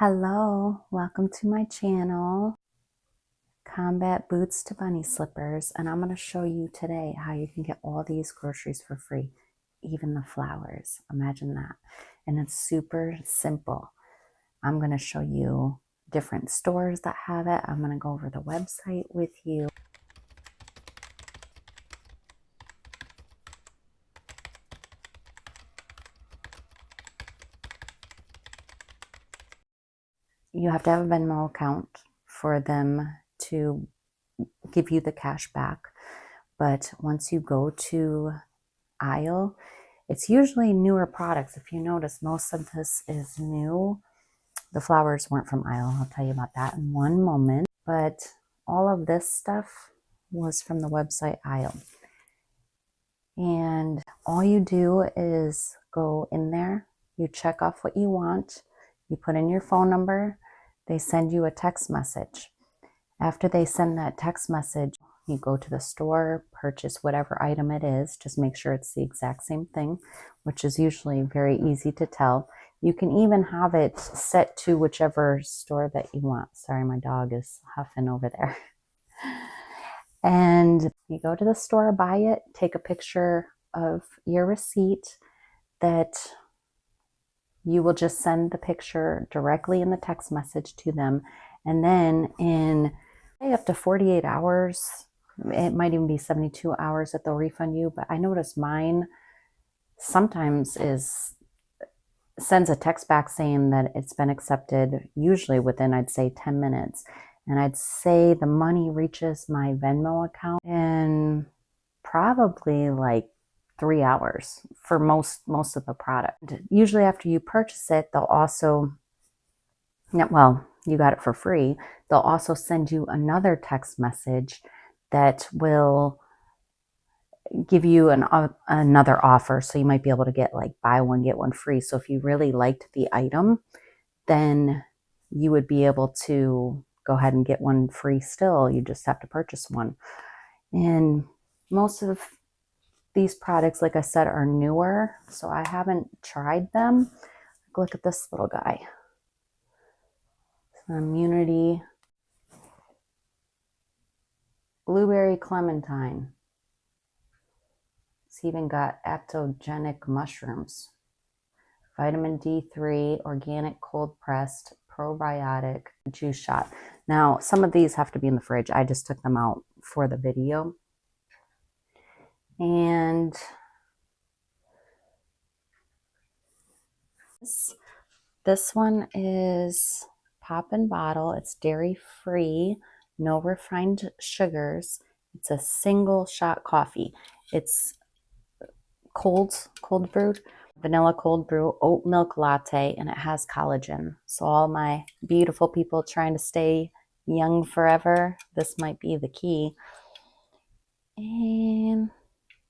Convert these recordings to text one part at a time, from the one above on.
Hello, welcome to my channel, Combat Boots to Bunny Slippers, and I'm going to show you today how you can get all these groceries for free, even the flowers. Imagine that. And it's super simple. I'm going to show you different stores that have it. I'm going to go over the website with you. You have to have a Venmo account for them to give you the cash back. But once you go to aisle, it's usually newer products. If you notice, most of this is new. The flowers weren't from aisle. I'll tell you about that in one moment. But all of this stuff was from the website aisle. And all you do is go in there, you check off what you want, you put in your phone number, they send you a text message. After they send that text message, you go to the store, purchase whatever item it is, just make sure it's the exact same thing, which is usually very easy to tell. You can even have it set to whichever store that you want. Sorry, my dog is huffing over there. And you go to the store, buy it, take a picture of your receipt that you will just send the picture directly in the text message to them. And then in up to 48 hours, it might even be 72 hours that they'll refund you. But I notice mine sometimes sends a text back saying that it's been accepted, usually within, I'd say, 10 minutes. And I'd say the money reaches my Venmo account in probably like 3 hours for most of the product. Usually after you purchase it, they'll also, well, you got it for free. They'll also send you another text message that will give you another offer. So you might be able to get like buy one, get one free. So if you really liked the item, then you would be able to go ahead and get one free still. You just have to purchase one. And most of these products, like I said, are newer. So I haven't tried them. Look at this little guy. Immunity. Blueberry clementine. It's even got adaptogenic mushrooms. Vitamin D3, organic cold pressed, probiotic juice shot. Now, some of these have to be in the fridge. I just took them out for the video. And this one is pop and bottle. It's dairy free, no refined sugars. It's a single shot coffee. It's cold brewed, vanilla cold brew, oat milk latte, and it has collagen. So all my beautiful people trying to stay young forever, this might be the key. And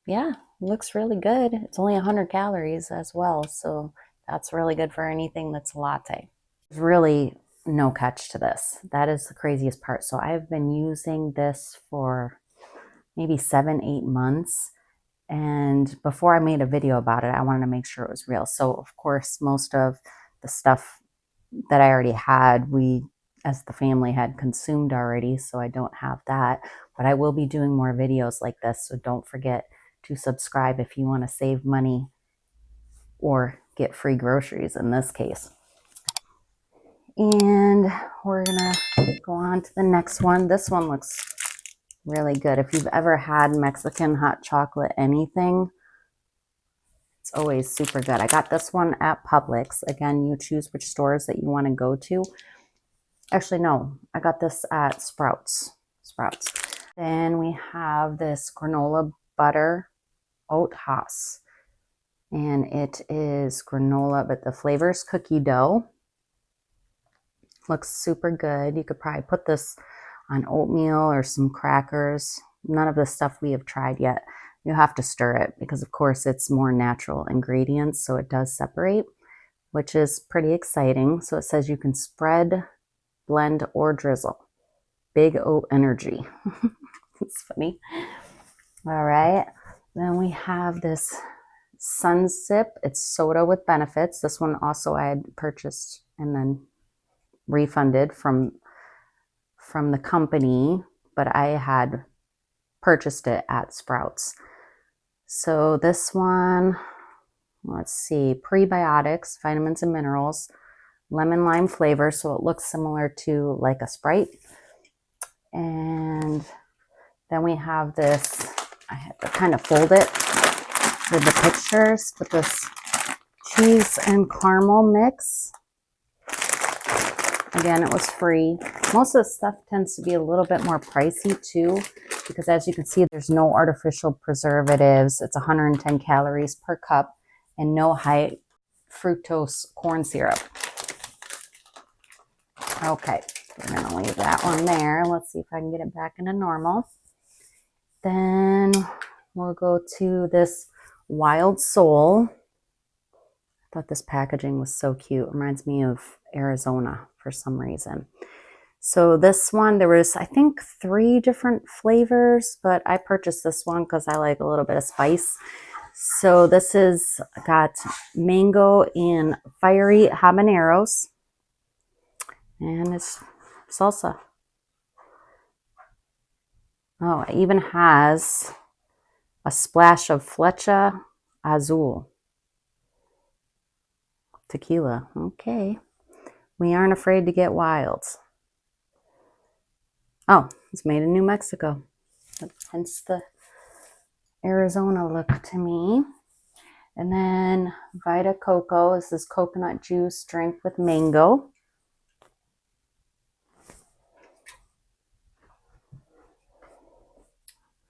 yeah, looks really good. It's only 100 calories as well, so that's really good for anything that's latte. There's really no catch to this. That is the craziest part. So I've been using this for maybe 7-8 months. And before I made a video about it, I wanted to make sure it was real. So of course, most of the stuff that I already had, we as the family had consumed already. So I don't have that, but I will be doing more videos like this. So don't forget to subscribe if you want to save money or get free groceries in this case. And we're gonna go on to the next one. This one looks really good. If you've ever had Mexican hot chocolate anything, it's always super good. I got this one at Publix. Again, you choose which stores that you want to go to. Actually, no, I got this at Sprouts. Then we have this granola butter oat Haas. And it is granola, but the flavor is cookie dough. Looks super good. You could probably put this on oatmeal or some crackers. None of the stuff we have tried yet. You have to stir it because, of course, it's more natural ingredients, so it does separate, which is pretty exciting. So it says you can spread, blend, or drizzle. Big oat energy. It's funny. All right. Then we have this Sun Sip. It's soda with benefits. This one also I had purchased and then refunded from the company, but I had purchased it at Sprouts. So this one, let's see, prebiotics, vitamins and minerals, lemon lime flavor, so it looks similar to like a Sprite. And then we have this, I had to kind of fold it with the pictures, with this cheese and caramel mix. Again, it was free. Most of the stuff tends to be a little bit more pricey too, because as you can see, there's no artificial preservatives. It's 110 calories per cup and no high fructose corn syrup. Okay, we're gonna leave that one there. Let's see if I can get it back into normal. Then we'll go to this Wild Soul. I thought this packaging was so cute. It reminds me of Arizona for some reason. So this one, there was, I think, 3 different flavors, but I purchased this one because I like a little bit of spice. So this is got mango and fiery habaneros, and it's salsa. Oh, it even has a splash of Flecha Azul tequila. Okay. We aren't afraid to get wild. Oh, it's made in New Mexico. Hence the Arizona look to me. And then Vita Coco. This is coconut juice drink with mango.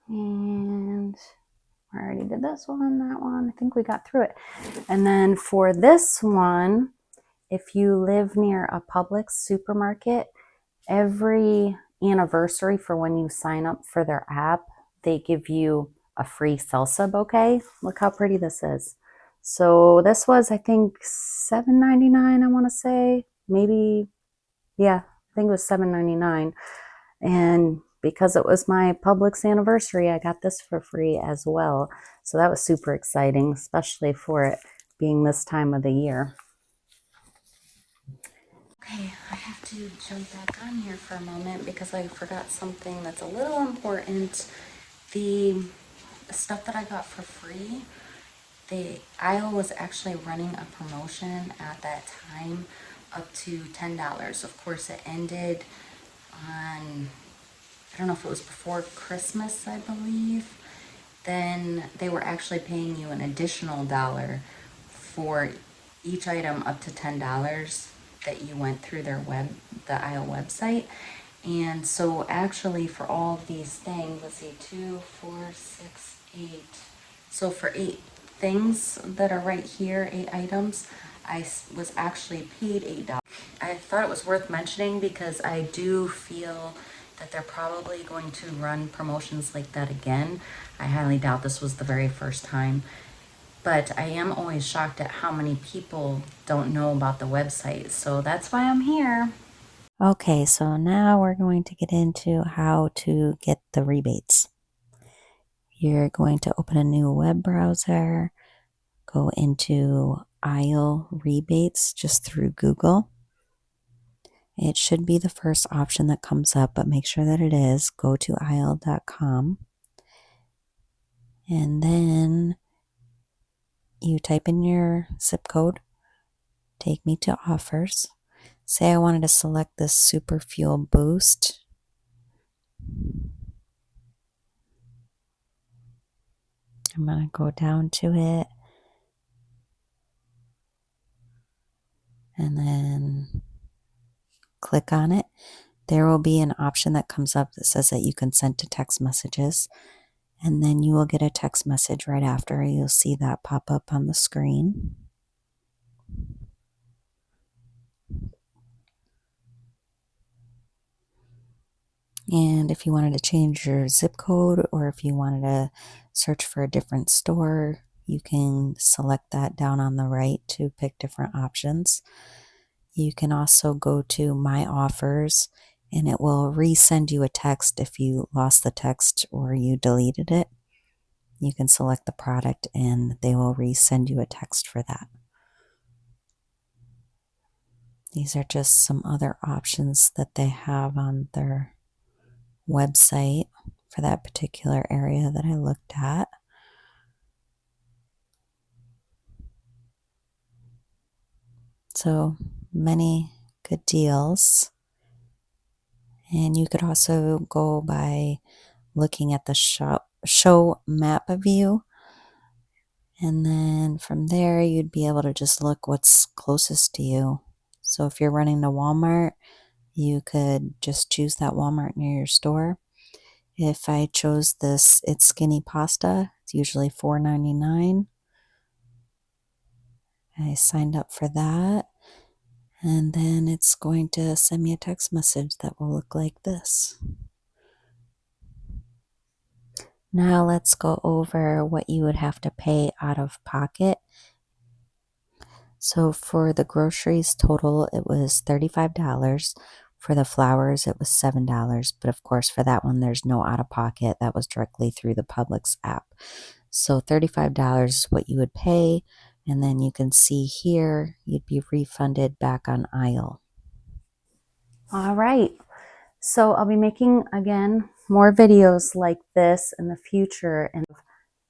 And I already did this one, that one. I think we got through it. And then for this one, if you live near a Publix supermarket, every anniversary for when you sign up for their app, they give you a free salsa bouquet. Look how pretty this is. So this was, I think, $7.99, I want to say. Maybe, yeah, I think it was $7.99. And because it was my Publix anniversary, I got this for free as well. So that was super exciting, especially for it being this time of the year. Okay, I have to jump back on here for a moment because I forgot something that's a little important. The stuff that I got for free, the aisle was actually running a promotion at that time up to $10. Of course, it ended on, I don't know if it was before Christmas, I believe. Then they were actually paying you an additional $1 for each item up to $10 that you went through their the aisle website. And so actually for all of these things, let's see, 2, 4, 6, 8. So for 8 things that are right here, 8 items, I was actually paid $8. I thought it was worth mentioning because I do feel that they're probably going to run promotions like that again. I highly doubt this was the very first time. But I am always shocked at how many people don't know about the website. So that's why I'm here. Okay, so now we're going to get into how to get the rebates. You're going to open a new web browser, go into aisle rebates just through Google. It should be the first option that comes up, but make sure that it is. Go to aisle.com. And then you type in your zip code. Take me to offers. Say I wanted to select this Super Fuel Boost. I'm going to go down to it. And then click on it. There will be an option that comes up that says that you can send to text messages. And then you will get a text message right after. You'll see that pop up on the screen. And if you wanted to change your zip code or if you wanted to search for a different store, you can select that down on the right to pick different options. You can also go to My Offers and it will resend you a text if you lost the text or you deleted it. You can select the product and they will resend you a text for that. These are just some other options that they have on their website for that particular area that I looked at. So many good deals. And you could also go by looking at the show map view. And then from there, you'd be able to just look what's closest to you. So if you're running to Walmart, you could just choose that Walmart near your store. If I chose this It's Skinny pasta, it's usually $4.99. I signed up for that. And then it's going to send me a text message that will look like this. Now let's go over what you would have to pay out of pocket. So for the groceries total, it was $35. For the flowers, it was $7. But of course, for that one, there's no out of pocket. That was directly through the Publix app. So $35 is what you would pay. And then you can see here, you'd be refunded back on aisle. All right. So I'll be making, again, more videos like this in the future, and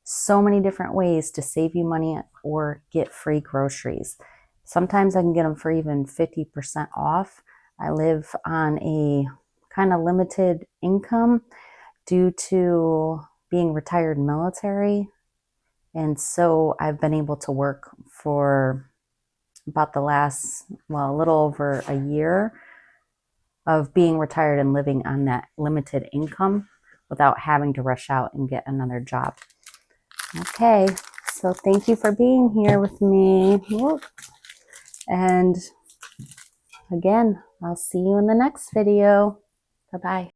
so many different ways to save you money or get free groceries. Sometimes I can get them for even 50% off. I live on a kind of limited income due to being retired military. And so I've been able to work for about the last, well, a little over a year of being retired and living on that limited income without having to rush out and get another job. Okay, so thank you for being here with me. And again, I'll see you in the next video. Bye-bye.